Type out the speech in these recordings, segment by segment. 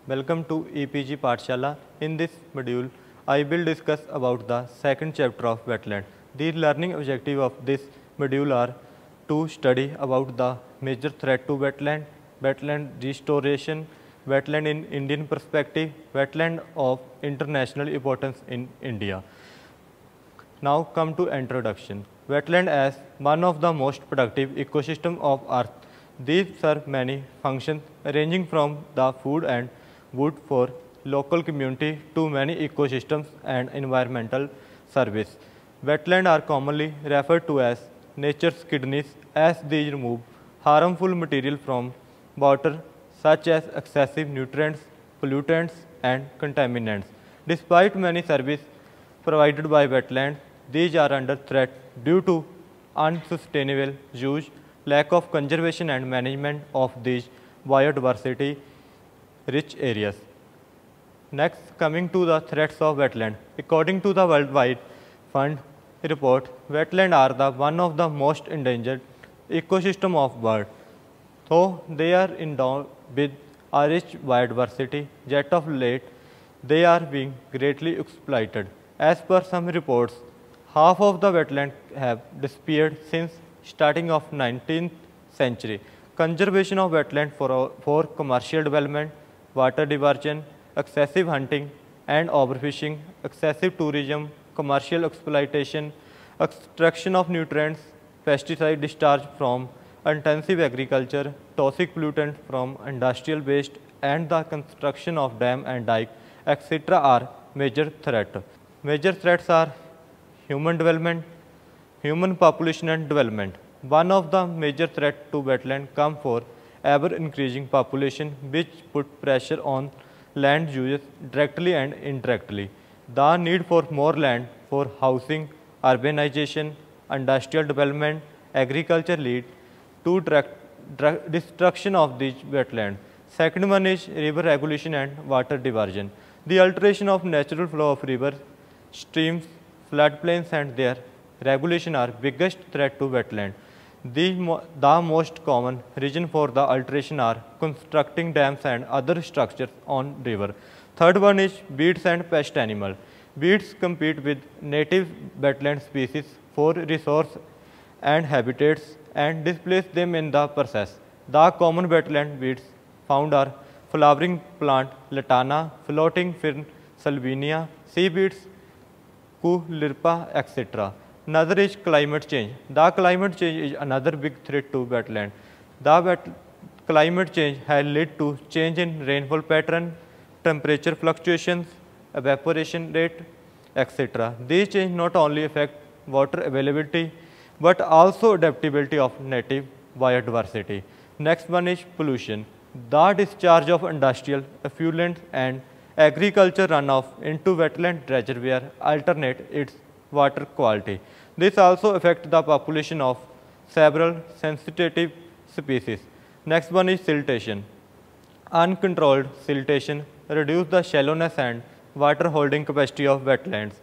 Welcome to EPG Pathshala. In this module, I will discuss about the second chapter of wetland. The learning objective of this module are to study about the major threat to wetland, wetland restoration, wetland in Indian perspective, wetland of international importance in India. Now come to introduction. Wetland as one of the most productive ecosystem of earth. These serve many functions ranging from the food and wood for local community to many ecosystems and environmental service. Wetlands are commonly referred to as nature's kidneys as they remove harmful material from water such as excessive nutrients, pollutants and contaminants. Despite many services provided by wetlands, these are under threat due to unsustainable use, lack of conservation and management of these biodiversity rich areas. Next, coming to the threats of wetland. According to the Worldwide Fund report, wetlands are one of the most endangered ecosystem of world. Though they are endowed with a rich biodiversity, yet of late they are being greatly exploited. As per some reports, half of the wetlands have disappeared since starting of 19th century. Conservation of wetland for commercial development, water diversion, excessive hunting and overfishing, excessive tourism, commercial exploitation, extraction of nutrients, pesticide discharge from intensive agriculture, toxic pollutants from industrial waste and the construction of dam and dike, etc. are major threats. Major threats are human development, human population and development. One of the major threats to wetland come for ever increasing population which put pressure on land uses directly and indirectly. The need for more land for housing, urbanization, industrial development, agriculture lead to destruction of these wetlands. Second one is river regulation and water diversion. The alteration of natural flow of rivers, streams, floodplains and their regulation are biggest threat to wetland. The most common reason for the alteration are constructing dams and other structures on river. Third one is weeds and pest animal. Weeds compete with native wetland species for resource and habitats and displace them in the process. The common wetland weeds found are flowering plant Lantana, floating fern Salvinia, seaweeds Lirpa, etc. Another is climate change. The climate change is another big threat to wetland. Climate change has led to change in rainfall pattern, temperature fluctuations, evaporation rate, etc. These changes not only affect water availability but also adaptability of native biodiversity. Next one is pollution. The discharge of industrial effluent and agriculture runoff into wetland reservoir alternate its water quality. This also affects the population of several sensitive species. Next one is siltation. Uncontrolled siltation reduces the shallowness and water holding capacity of wetlands.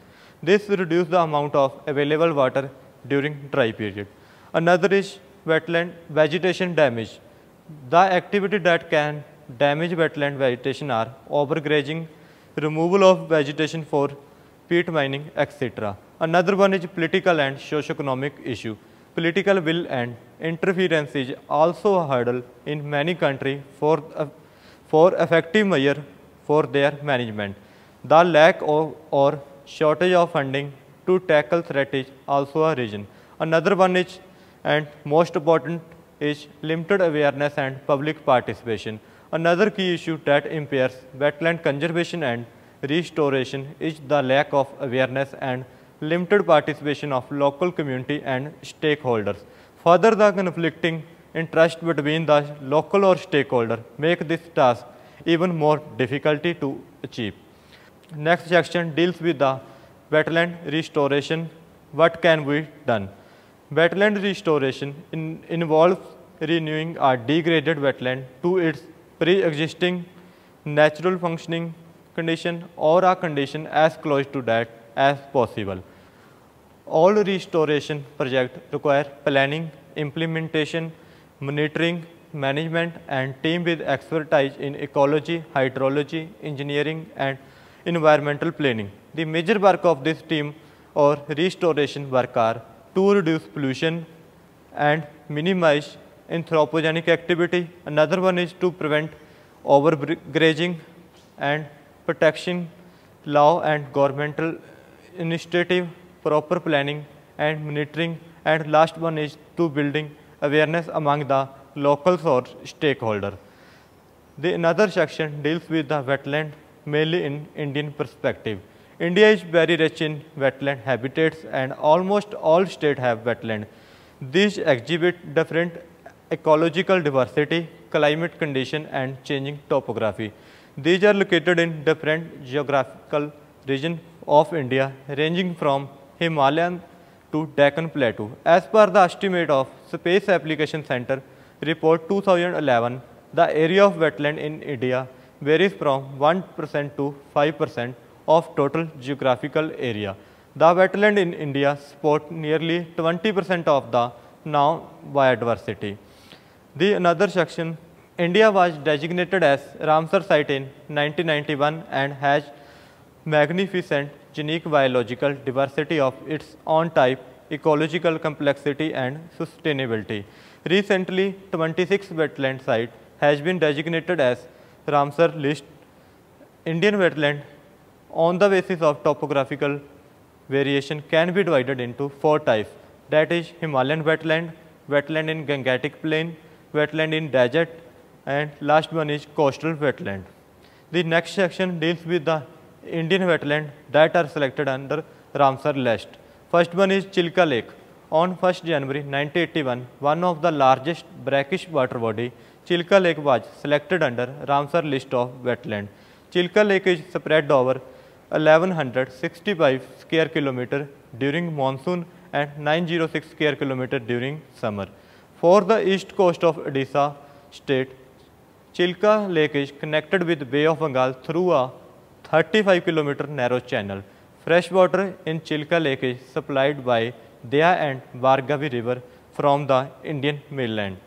This reduces the amount of available water during dry period. Another is wetland vegetation damage. The activity that can damage wetland vegetation are overgrazing, removal of vegetation for peat mining, etc. Another one is political and socio-economic issue. Political will and interference is also a hurdle in many countries for effective measure for their management. The lack of or shortage of funding to tackle threat is also a reason. Another one is, and most important, is limited awareness and public participation. Another key issue that impairs wetland conservation and restoration is the lack of awareness and limited participation of local community and stakeholders. Further, the conflicting interest between the local or stakeholder make this task even more difficult to achieve. Next section deals with the wetland restoration. What can be done? Wetland restoration involves renewing a degraded wetland to its pre-existing natural functioning condition or a condition as close to that as possible. All restoration projects require planning, implementation, monitoring, management and team with expertise in ecology, hydrology, engineering and environmental planning. The major work of this team or restoration work are to reduce pollution and minimize anthropogenic activity. Another one is to prevent overgrazing and protection, law and governmental initiative, proper planning and monitoring, and last one is to building awareness among the locals or stakeholders. The another section deals with the wetland mainly in Indian perspective. India is very rich in wetland habitats and almost all states have wetland. These exhibit different ecological diversity, climate condition and changing topography. These are located in different geographical regions of India ranging from Himalayan to Deccan Plateau. As per the estimate of Space Application Center report 2011, the area of wetland in India varies from 1% to 5% of total geographical area. The wetland in India support nearly 20% of the now biodiversity. The another section, India was designated as Ramsar site in 1991 and has magnificent unique biological diversity of its own type, ecological complexity and sustainability. Recently, 26 wetland site has been designated as Ramsar list. Indian wetland on the basis of topographical variation can be divided into 4 types, that is Himalayan wetland, wetland in Gangetic plain, wetland in desert and last one is coastal wetland. The next section deals with the Indian wetland that are selected under Ramsar list. First one is Chilka Lake. On 1st January 1981, one of the largest brackish water body, Chilka Lake was selected under Ramsar list of wetland. Chilka Lake is spread over 1165 square kilometer during monsoon and 906 square kilometer during summer. For the east coast of Odisha state, Chilka Lake is connected with Bay of Bengal through a 35 kilometer narrow channel. Fresh water in Chilka Lake is supplied by Daya and Bhargavi river from the Indian mainland.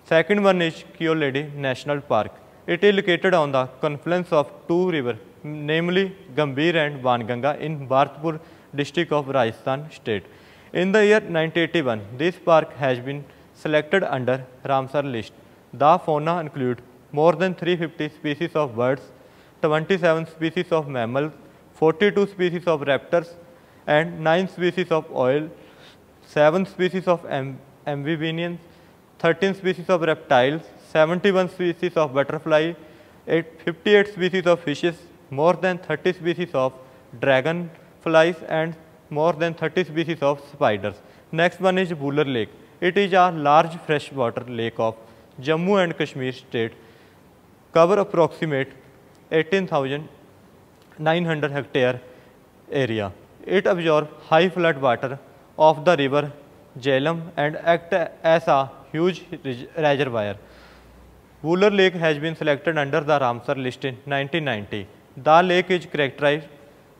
Second one is Keoladi National Park. It is located on the confluence of 2 rivers, namely Gambhir and Banganga in Bharatpur district of Rajasthan state. In the year 1981, this park has been selected under Ramsar list. The fauna include more than 350 species of birds, 27 species of mammals, 42 species of raptors and 9 species of oil, 7 species of amphibians, 13 species of reptiles, 71 species of butterfly, 58 species of fishes, more than 30 species of dragonflies and more than 30 species of spiders. Next one is Buller Lake. It is a large freshwater lake of Jammu and Kashmir state, cover approximate 18,900 hectare area. It absorbs high flood water of the river Jhelum and act as a huge reservoir. Buller Lake has been selected under the Ramsar list in 1990. The lake is characterized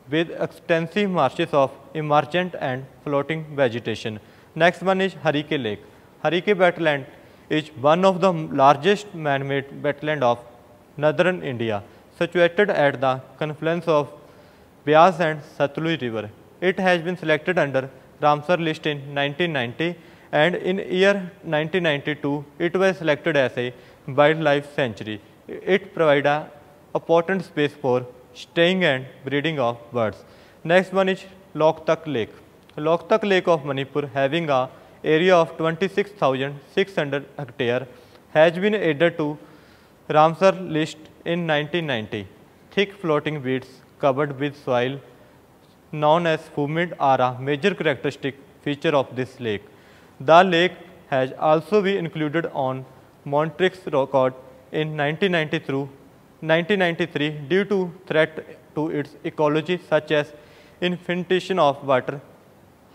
with extensive marshes of emergent and floating vegetation. Next one is Harike Lake. Harike wetland is one of the largest man-made wetland of northern India, situated at the confluence of Beas and Satluj river. It has been selected under Ramsar list in 1990 and in year 1992 it was selected as a wildlife sanctuary. It provides a important space for staying and breeding of birds. Next one is Loktak Lake. Loktak Lake of Manipur, having a area of 26,600 hectare, has been added to Ramsar list in 1990. Thick floating weeds covered with soil known as fumid are a major characteristic feature of this lake. The lake has also been included on Montreux record in 1993 due to threat to its ecology such as infiltration of water,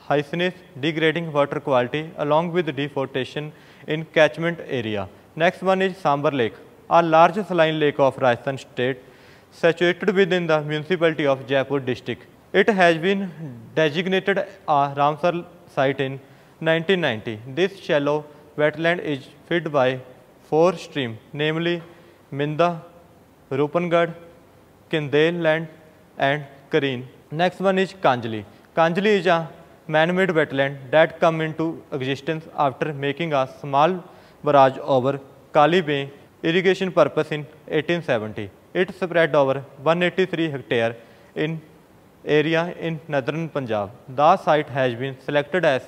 hyacinth, degrading water quality along with deforestation in catchment area. Next one is Sambar Lake, a large saline lake of Rajasthan state situated within the municipality of Jaipur district. It has been designated a Ramsar site in 1990. This shallow wetland is fed by 4 streams, namely Minda, Rupangad, Kindale Land and Kareen. Next one is Kanjli. Kanjli is a man-made wetland that come into existence after making a small barrage over Kali Bay irrigation purpose in 1870. It spread over 183 hectares in area in northern Punjab. The site has been selected as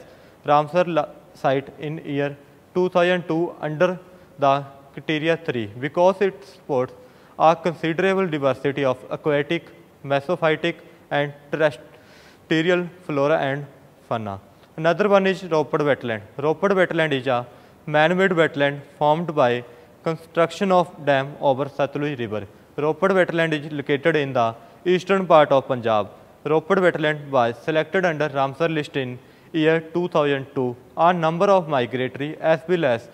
Ramsar site in year 2002 under the criteria 3 because it supports a considerable diversity of aquatic, mesophytic and terrestrial flora and fauna. Another one is Roped wetland. Roped wetland is a man-made wetland formed by construction of dam over Satluj river. Roped wetland is located in the eastern part of Punjab. Roped wetland was selected under Ramsar list in year 2002. A number of migratory as well as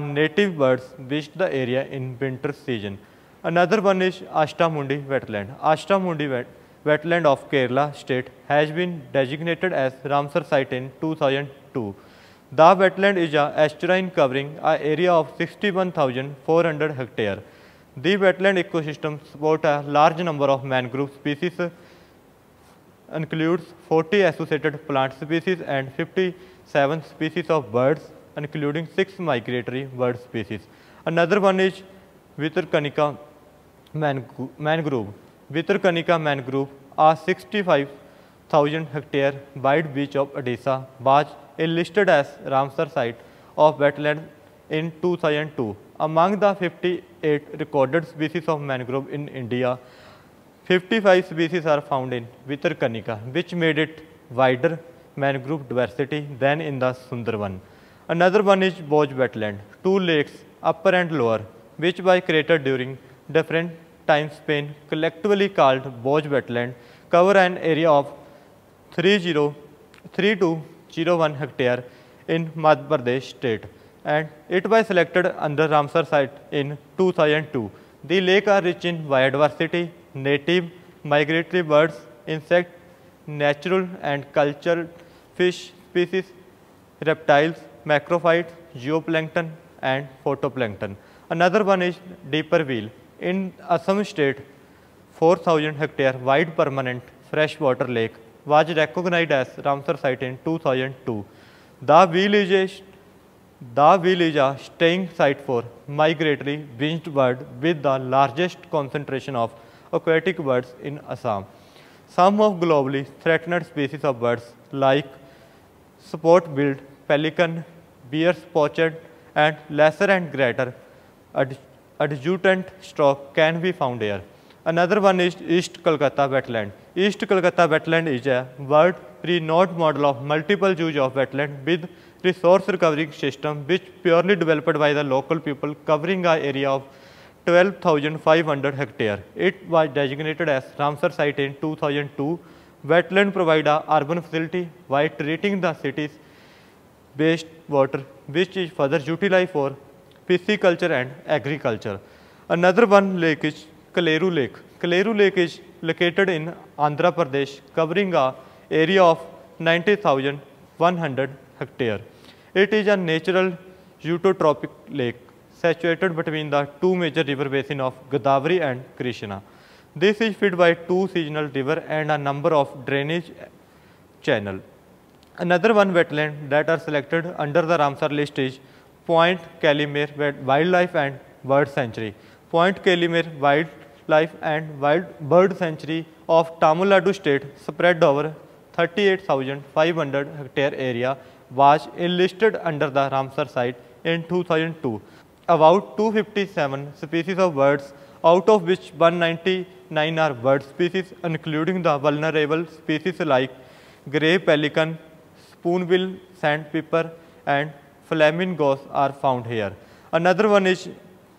native birds visit the area in winter season. Another one is Ashtamundi wetland. Ashtamundi wetland of Kerala state has been designated as Ramsar site in 2002. The wetland is a estuarine covering an area of 61,400 hectares. The wetland ecosystem supports a large number of mangrove species, includes 40 associated plant species and 57 species of birds, including 6 migratory bird species. Another one is Vitarkanika mangrove. Vitarkanika mangrove, a 65,000 hectare wide beach of Odisha, was listed as Ramsar site of wetland in 2002. Among the 58 recorded species of mangrove in India, 55 species are found in Vitarkanika, which made it wider mangrove diversity than in the Sundarban. Another one is Boj wetland. 2 lakes, upper and lower, which were created during different time span, collectively called Boj wetland, cover an area of 3201 hectare in Madhya Pradesh state, and it was selected under Ramsar site in 2002. The lake are rich in biodiversity, native, migratory birds, insect, natural and cultural fish species, reptiles, macrophytes, zooplankton and phytoplankton. Another one is Deeper Wheel. In Assam state, 4,000 hectare wide permanent freshwater lake was recognized as Ramsar site in 2002. The wheel is a staying site for migratory winged bird with the largest concentration of aquatic birds in Assam. Some of globally threatened species of birds like spot-billed pelican, bear-spotted, and lesser and greater adjutant stork can be found here. Another one is East Kolkata wetland. East Kolkata wetland is a world-renowned model of multiple use of wetland with resource recovery system which purely developed by the local people covering an area of 12,500 hectare. It was designated as Ramsar site in 2002. Wetland provide a urban facility while treating the city's waste water, which is further utilized for pisciculture and agriculture. Another one lake is Kaleru Lake. Kaleru Lake is located in Andhra Pradesh, covering an area of 90,100 hectare. It is a natural eutotrophic lake situated between the two major river basins of Godavari and Krishna. This is fed by 2 seasonal rivers and a number of drainage channels. Another one wetland that are selected under the Ramsar list is Point Calimere Wildlife and Bird Sanctuary. Point Calimere Wildlife and Wild Bird Sanctuary of Tamil Nadu state, spread over 38,500 hectare area, was enlisted under the Ramsar site in 2002. About 257 species of birds, out of which 199 are bird species, including the vulnerable species like grey pelican, spoonbill sandpiper, and flamingos are found here. Another one is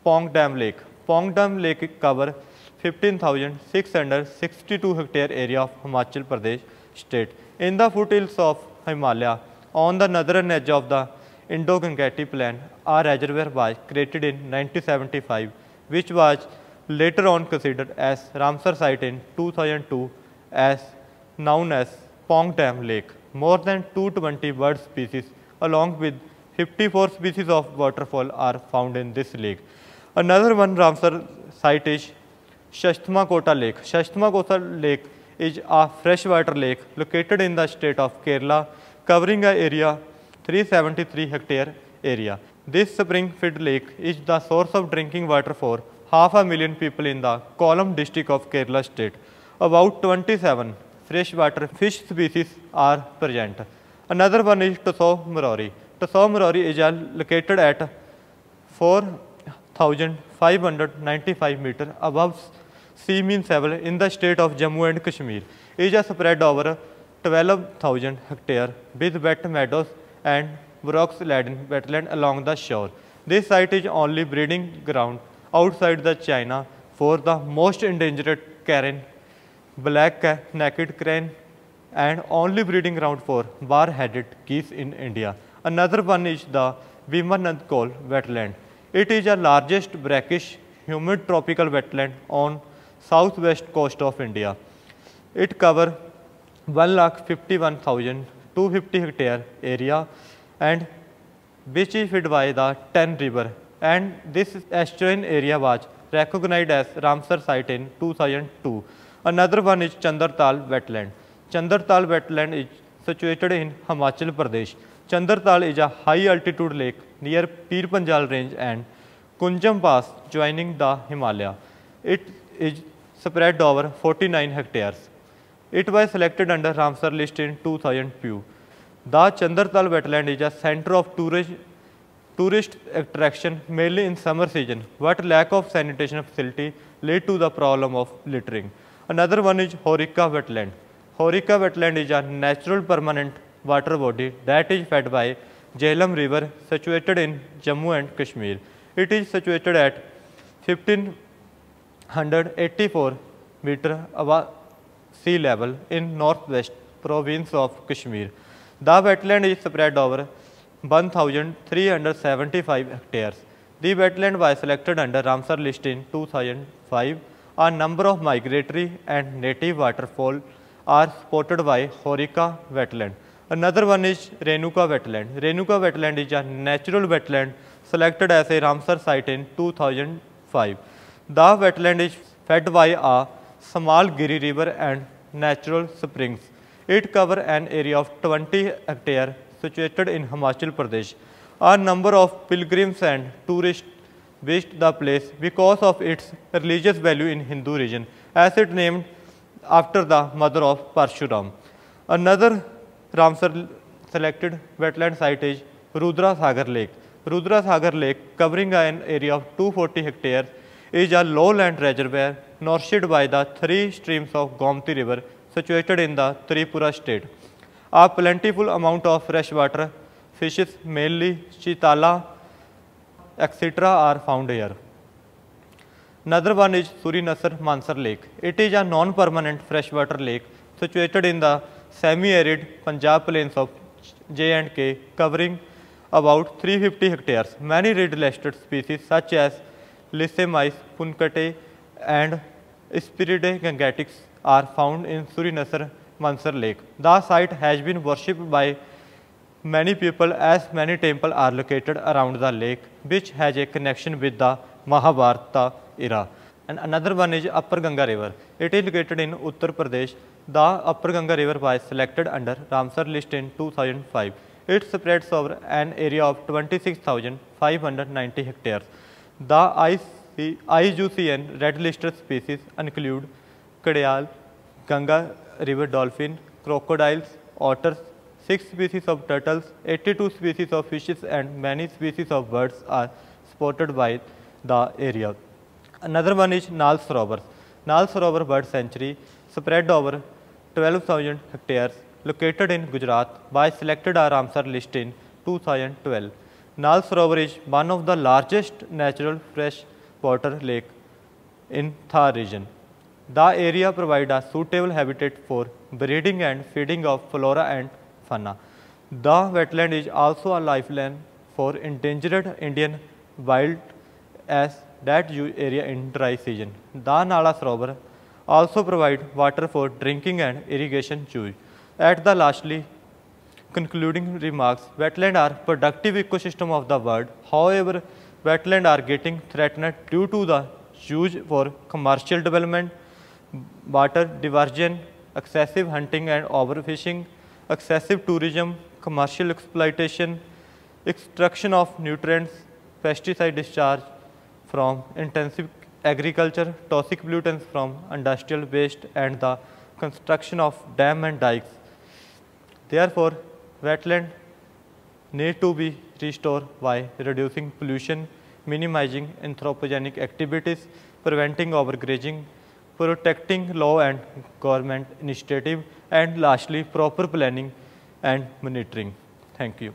Pong Dam Lake. Pong Dam Lake cover 15,662 hectare area of Himachal Pradesh state. In the foothills of Himalaya, on the northern edge of the Indo-Gangetic Plain, a reservoir was created in 1975, which was later on considered as Ramsar site in 2002, as known as Pong Dam Lake. More than 220 bird species, along with 54 species of waterfowl are found in this lake. Another one Ramsar site is Shasthamakota Lake. Shasthamakota Lake is a freshwater lake located in the state of Kerala, covering an area 373 hectare area. This spring-fed lake is the source of drinking water for 500,000 people in the Kollam district of Kerala state. About 27 freshwater fish species are present. Another one is Tussau Morori. Tussau Morori is located at 4,595 meters above sea mean level in the state of Jammu and Kashmir. It is spread over 12,000 hectares with wet meadows and brooks-laden wetland along the shore. This site is only breeding ground outside the China for the most endangered carrion, black-necked crane, and only breeding ground for bar-headed geese in India. Another one is the Vimanand Kol wetland. It is the largest brackish humid tropical wetland on southwest coast of India. It covers 1,51,250 hectare area and which is fed by the Ten River, and this estuarine area was recognized as Ramsar site in 2002. Another one is Chandartal wetland. Chandartal wetland is situated in Himachal Pradesh. Chandartal is a high altitude lake near Pir Panjal range and Kunjam Pass joining the Himalaya. It is spread over 49 hectares. It was selected under Ramsar list in 2002. The Chandartal wetland is a center of tourist attraction mainly in summer season, but lack of sanitation facility led to the problem of littering. Another one is Horika wetland. Horika wetland is a natural permanent water body that is fed by Jhelum river situated in Jammu and Kashmir. It is situated at 1584 meters above sea level in northwest province of Kashmir. The wetland is spread over 1,375 hectares. The wetland was selected under Ramsar list in 2005. A number of migratory and native waterfowl are spotted by Horika wetland. Another one is Renuka wetland. Renuka wetland is a natural wetland selected as a Ramsar site in 2005. The wetland is fed by a small Giri river and natural springs. It covers an area of 20 hectares situated in Himachal Pradesh. A number of pilgrims and tourists visit the place because of its religious value in Hindu region, as it named after the mother of Parshuram. Another Ramsar selected wetland site is Rudra Sagar Lake. Rudra Sagar Lake, covering an area of 240 hectares, is a lowland reservoir nourished by the three streams of Gomti river situated in the Tripura state. A plentiful amount of freshwater fishes, mainly chitala, etc., are found here. Another one is Surinasar Mansar Lake. It is a non-permanent freshwater lake situated in the semi-arid Punjab plains of J&K, covering about 350 hectares. Many red-listed species such as Lysemais punctate and Spiridae gangeticus are found in Surinasar Mansar Lake. The site has been worshipped by many people as many temples are located around the lake, which has a connection with the Mahabharata era. And another one is Upper Ganga River. It is located in Uttar Pradesh. The Upper Ganga River was selected under Ramsar list in 2005. It spreads over an area of 26,590 hectares. The IUCN red listed species include Kadayal, Ganga river dolphin, crocodiles, otters, 6 species of turtles, 82 species of fishes, and many species of birds are spotted by the area. Another one is Nal Sarovar. Nal Sarovar Bird Sanctuary, spread over 12,000 hectares, located in Gujarat, was selected a Ramsar list in 2012. Nal Sarovar is one of the largest natural freshwater lake in Thar region. The area provides a suitable habitat for breeding and feeding of flora and fauna. The wetland is also a lifeline for endangered Indian wild as that use area in dry season. The Nala Sarovar also provide water for drinking and irrigation use. At the lastly, concluding remarks, wetlands are productive ecosystem of the world. However, wetlands are getting threatened due to the use for commercial development, water diversion, excessive hunting and overfishing, excessive tourism, commercial exploitation, extraction of nutrients, pesticide discharge from intensive agriculture, toxic pollutants from industrial waste, and the construction of dams and dikes. Therefore, wetlands need to be restored by reducing pollution, minimizing anthropogenic activities, preventing overgrazing, protecting law and government initiative, and lastly, proper planning and monitoring. Thank you.